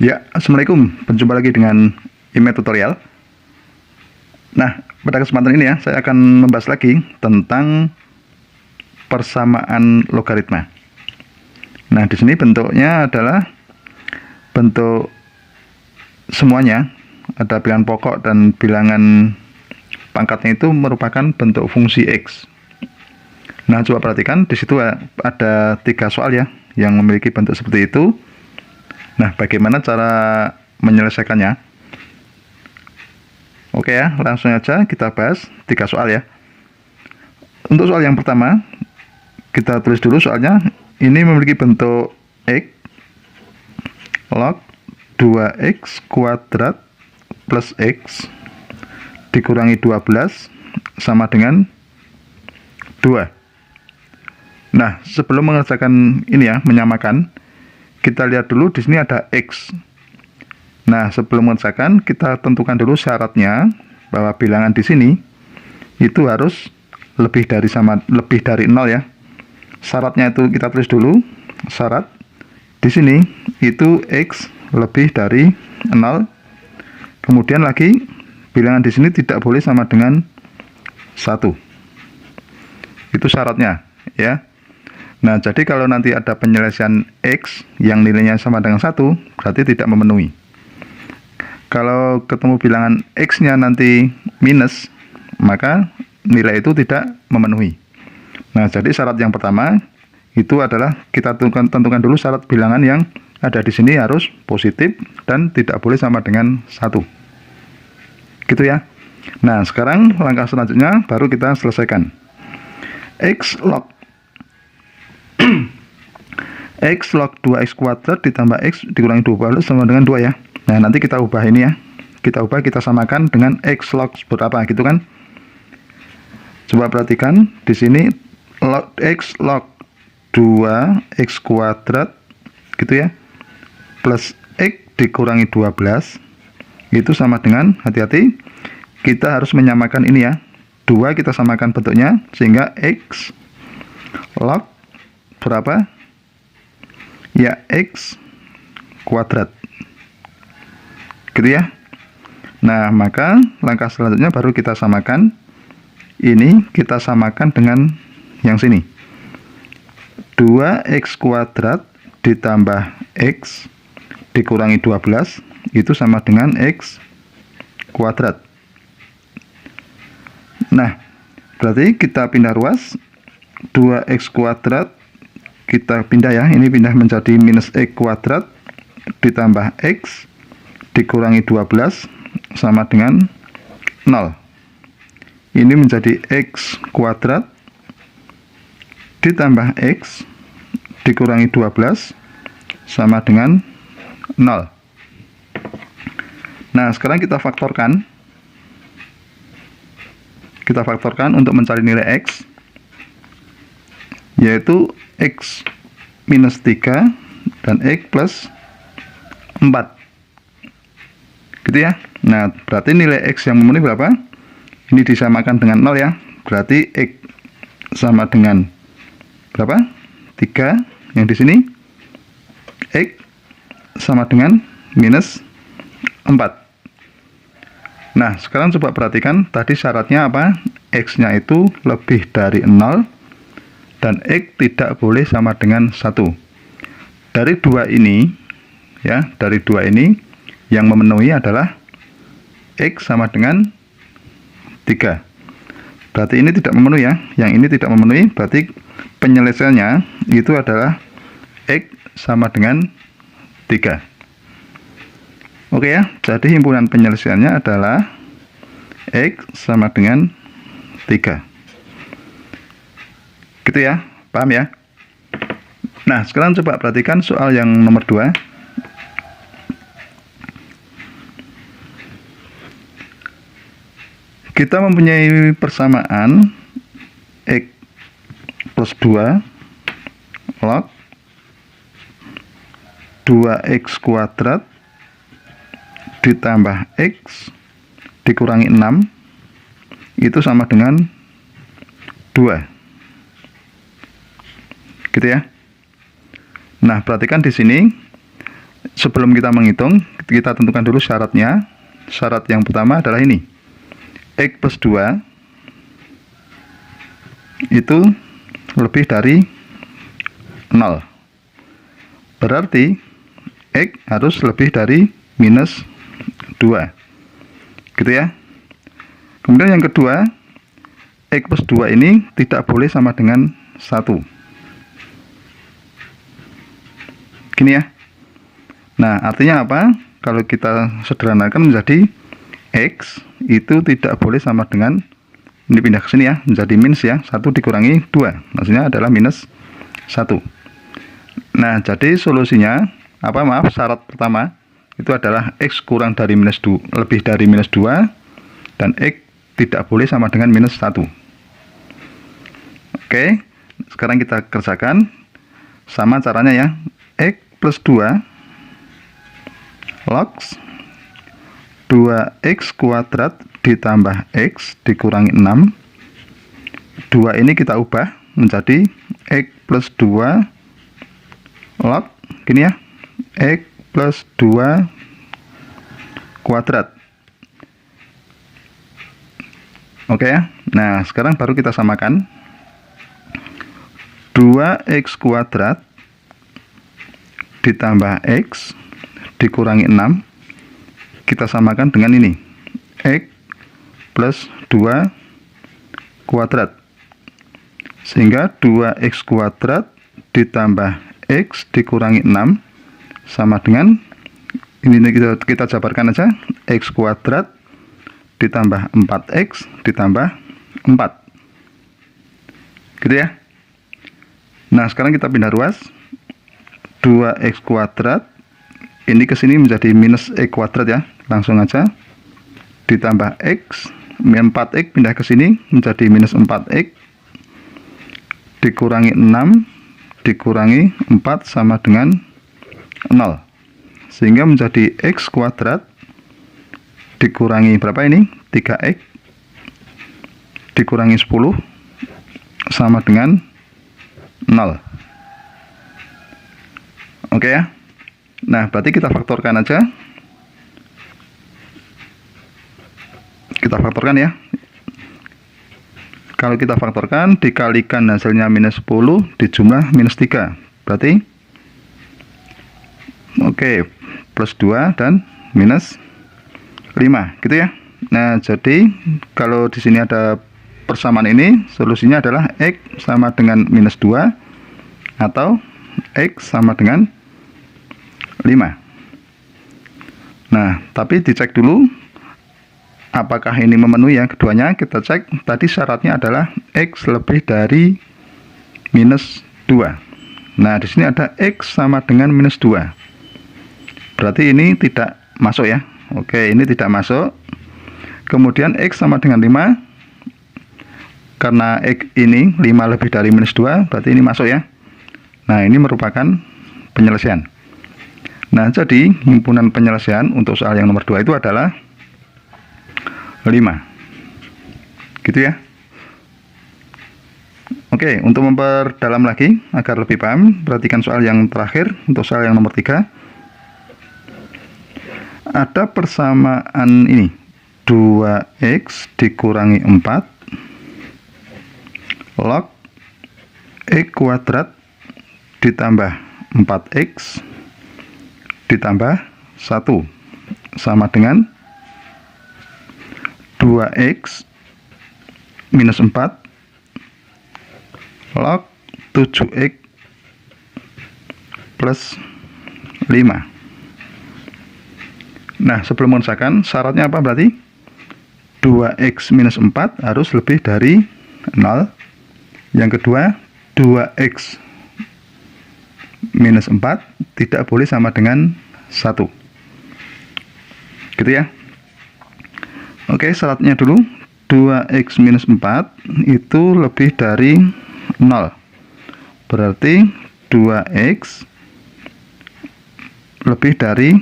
Ya, Assalamualaikum. Berjumpa lagi dengan IME Tutorial. Nah, pada kesempatan ini ya, saya akan membahas lagi tentang persamaan logaritma. Nah, di sini bentuknya adalah bentuk semuanya, ada bilangan pokok dan bilangan pangkatnya itu merupakan bentuk fungsi X. Nah, coba perhatikan, di situ ada 3 soal ya, yang memiliki bentuk seperti itu. Nah, bagaimana cara menyelesaikannya? Oke ya, langsung aja kita bahas 3 soal ya. Untuk soal yang pertama, kita tulis dulu soalnya. Ini memiliki bentuk X log 2X kuadrat plus X dikurangi 12 sama dengan 2. Nah, sebelum mengerjakan ini ya, menyamakan, kita lihat dulu di sini ada X. Nah, sebelum mengerjakan, kita tentukan dulu syaratnya bahwa bilangan di sini itu harus lebih dari 0 ya. Syaratnya itu kita tulis dulu. Syarat di sini itu X lebih dari 0. Kemudian lagi bilangan di sini tidak boleh sama dengan 1. Itu syaratnya ya. Nah, jadi kalau nanti ada penyelesaian X yang nilainya sama dengan 1, berarti tidak memenuhi. Kalau ketemu bilangan X-nya nanti minus, maka nilai itu tidak memenuhi. Nah, jadi syarat yang pertama itu adalah kita tentukan dulu syarat bilangan yang ada di sini harus positif dan tidak boleh sama dengan 1. Gitu ya. Nah, sekarang langkah selanjutnya baru kita selesaikan. X log X log 2X kuadrat ditambah X dikurangi 12 sama dengan 2 ya. Nah, nanti kita ubah ini ya. Kita ubah, kita samakan dengan X log berapa gitu kan. Coba perhatikan di sini X log 2X kuadrat gitu ya. Plus X dikurangi 12 itu sama dengan, hati-hati, kita harus menyamakan ini ya. 2 kita samakan bentuknya sehingga X log berapa? Ya, X kuadrat. Gitu ya. Nah, maka langkah selanjutnya baru kita samakan. Ini kita samakan dengan yang sini. 2X kuadrat ditambah X dikurangi 12 itu sama dengan X kuadrat. Nah, berarti kita pindah ruas. 2X kuadrat kita pindah ya, ini pindah menjadi minus X kuadrat ditambah X dikurangi 12 sama dengan 0. Ini menjadi X kuadrat ditambah X dikurangi 12 sama dengan 0. Nah, sekarang kita faktorkan. Kita faktorkan untuk mencari nilai X, yaitu X minus 3 dan X plus 4 gitu ya. Nah, berarti nilai X yang memenuhi berapa? Ini disamakan dengan 0 ya. Berarti X sama dengan berapa? 3 yang di sini. X sama dengan minus 4. Nah, sekarang coba perhatikan tadi syaratnya apa? X-nya itu lebih dari 0 dan X tidak boleh sama dengan 1. Dari 2 ini ya, dari 2 ini yang memenuhi adalah X sama dengan 3. Berarti ini tidak memenuhi ya. Yang ini tidak memenuhi, berarti penyelesaiannya itu adalah X sama dengan 3. Oke ya, jadi himpunan penyelesaiannya adalah X sama dengan 3. Gitu ya, paham ya? Nah, sekarang coba perhatikan soal yang nomor 2. Kita mempunyai persamaan X plus 2 log 2X kuadrat ditambah X dikurangi 6 itu sama dengan 2. Gitu ya. Nah, perhatikan di sini sebelum kita menghitung, kita tentukan dulu syaratnya. Syarat yang pertama adalah ini, X plus 2 itu lebih dari 0. Berarti X harus lebih dari minus 2, gitu ya. Kemudian yang kedua, X plus 2 ini tidak boleh sama dengan 1. Gini ya. Nah, artinya apa? Kalau kita sederhanakan menjadi X itu tidak boleh sama dengan, ini pindah ke sini ya, menjadi minus ya, 1 dikurangi 2, maksudnya adalah minus 1. Nah, jadi solusinya, syarat pertama itu adalah X kurang dari minus 2, lebih dari minus 2, dan X tidak boleh sama dengan minus 1. Oke, sekarang kita kerjakan. Sama caranya ya, X plus 2 log 2x kuadrat ditambah x dikurangi 6. 2 ini kita ubah menjadi x plus 2 log, gini ya, x plus 2 kuadrat. Oke ya. Nah, sekarang baru kita samakan. 2x kuadrat ditambah x dikurangi 6 kita samakan dengan ini, x plus 2 kuadrat, sehingga 2x kuadrat ditambah x dikurangi 6 sama dengan ini, kita jabarkan aja, x kuadrat ditambah 4x ditambah 4, gitu ya. Nah, sekarang kita pindah ruas. 2x kuadrat ini ke sini menjadi minus x kuadrat ya, langsung aja ditambah x, 4x pindah ke sini menjadi minus 4x dikurangi 6 dikurangi 4 sama dengan 0, sehingga menjadi x kuadrat dikurangi berapa ini, 3x dikurangi 10 sama dengan 0. Oke ya. Nah, berarti kita faktorkan aja. Kita faktorkan ya. Kalau kita faktorkan, dikalikan hasilnya minus 10, dijumlah minus 3. Berarti, oke, plus 2 dan minus 5, gitu ya. Nah, jadi kalau di sini ada persamaan ini, solusinya adalah X sama dengan minus 2 atau X sama dengan 5. Nah, tapi dicek dulu apakah ini memenuhi ya keduanya. Kita cek, tadi syaratnya adalah X lebih dari minus 2. Nah, di sini ada X sama dengan minus 2. Berarti ini tidak masuk ya. Oke, ini tidak masuk. Kemudian X sama dengan 5. Karena X ini 5 lebih dari minus 2, berarti ini masuk ya. Nah, ini merupakan penyelesaian. Nah, jadi himpunan penyelesaian untuk soal yang nomor 2 itu adalah 5. Gitu ya. Oke, untuk memperdalam lagi agar lebih paham, perhatikan soal yang terakhir untuk soal yang nomor 3. Ada persamaan ini, 2x dikurangi 4 log x kuadrat ditambah 4x ditambah 1 sama dengan 2x minus 4 log 7x plus 5. Nah, sebelum mengerjakan, syaratnya apa berarti? 2x minus 4 harus lebih dari 0. Yang kedua, 2x minus 4 tidak boleh sama dengan 1. Gitu ya. Oke, syaratnya dulu. 2x minus 4 itu lebih dari 0. Berarti 2x lebih dari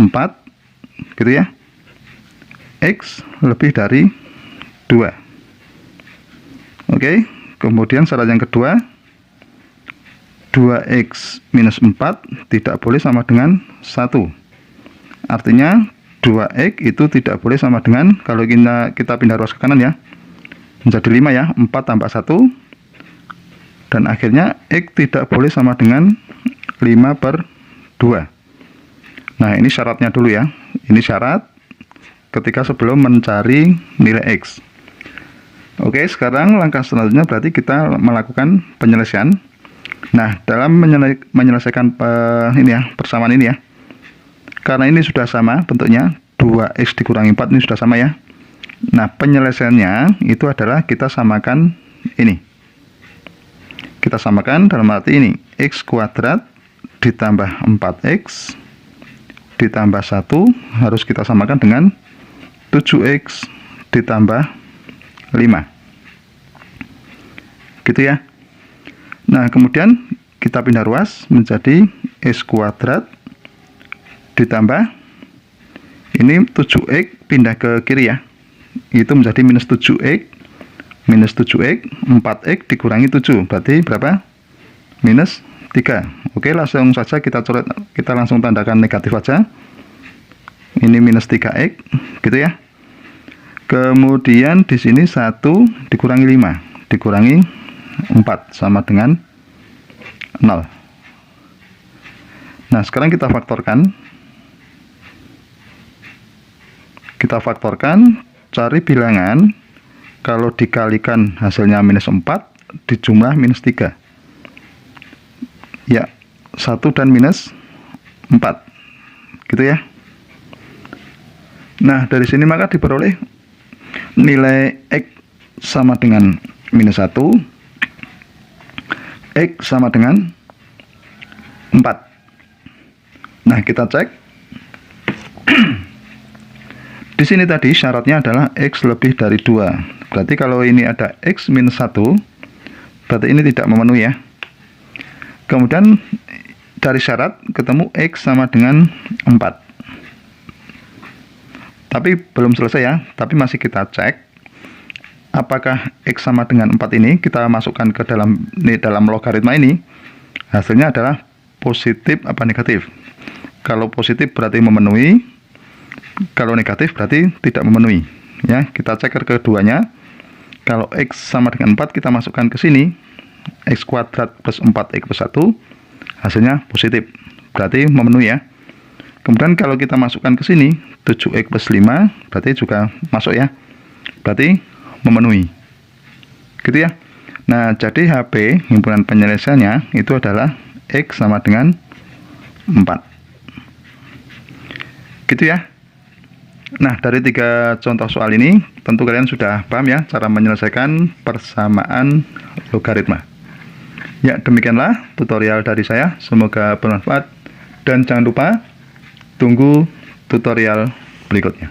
4, gitu ya. X lebih dari 2. Oke, kemudian syarat yang kedua, 2x minus 4 tidak boleh sama dengan 1. Artinya 2x itu tidak boleh sama dengan, kalau kita pindah ruas ke kanan ya, menjadi 5 ya, 4 tambah 1. Dan akhirnya x tidak boleh sama dengan 5/2. Nah, ini syaratnya dulu ya. Ini syarat ketika sebelum mencari nilai x. Oke, sekarang langkah selanjutnya berarti kita melakukan penyelesaian. Nah, dalam menyelesaikan persamaan ini ya, karena ini sudah sama bentuknya, 2x dikurangi 4 ini sudah sama ya. Nah, penyelesaiannya itu adalah kita samakan ini. Kita samakan dalam arti ini, x kuadrat ditambah 4x ditambah 1 harus kita samakan dengan 7x ditambah 5. Gitu ya. Nah, kemudian kita pindah ruas menjadi x kuadrat ditambah ini 7x pindah ke kiri ya. Itu menjadi minus 7x. Minus 7x, 4x dikurangi 7. Berarti berapa? Minus 3. Oke, langsung saja kita coret, kita langsung tandakan negatif saja. Ini minus 3x, gitu ya. Kemudian di sini 1 dikurangi 5, dikurangi 4 sama dengan 0. Nah, sekarang kita faktorkan. Kita faktorkan, cari bilangan. Kalau dikalikan hasilnya minus 4, dijumlah minus 3. Ya, 1 dan minus 4. Gitu ya. Nah, dari sini maka diperoleh nilai x sama dengan minus 1, x sama dengan 4. Nah, kita cek. Di sini tadi syaratnya adalah x lebih dari 2. Berarti kalau ini ada x minus 1, berarti ini tidak memenuhi ya. Kemudian dari syarat ketemu x sama dengan 4. Tapi belum selesai ya, tapi masih kita cek apakah x sama dengan 4 ini kita masukkan ke dalam logaritma ini, hasilnya adalah positif apa negatif. Kalau positif berarti memenuhi, kalau negatif berarti tidak memenuhi. Ya, kita cek keduanya. Kalau x sama dengan 4 kita masukkan ke sini, x kuadrat plus 4x plus 1, hasilnya positif, berarti memenuhi ya. Kemudian kalau kita masukkan ke sini 7x plus 5, berarti juga masuk ya, berarti memenuhi. Gitu ya. Nah, jadi HP himpunan penyelesaiannya itu adalah x sama dengan 4. Gitu ya. Nah, dari 3 contoh soal ini tentu kalian sudah paham ya cara menyelesaikan persamaan logaritma. Ya, demikianlah tutorial dari saya, semoga bermanfaat dan jangan lupa tunggu tutorial berikutnya.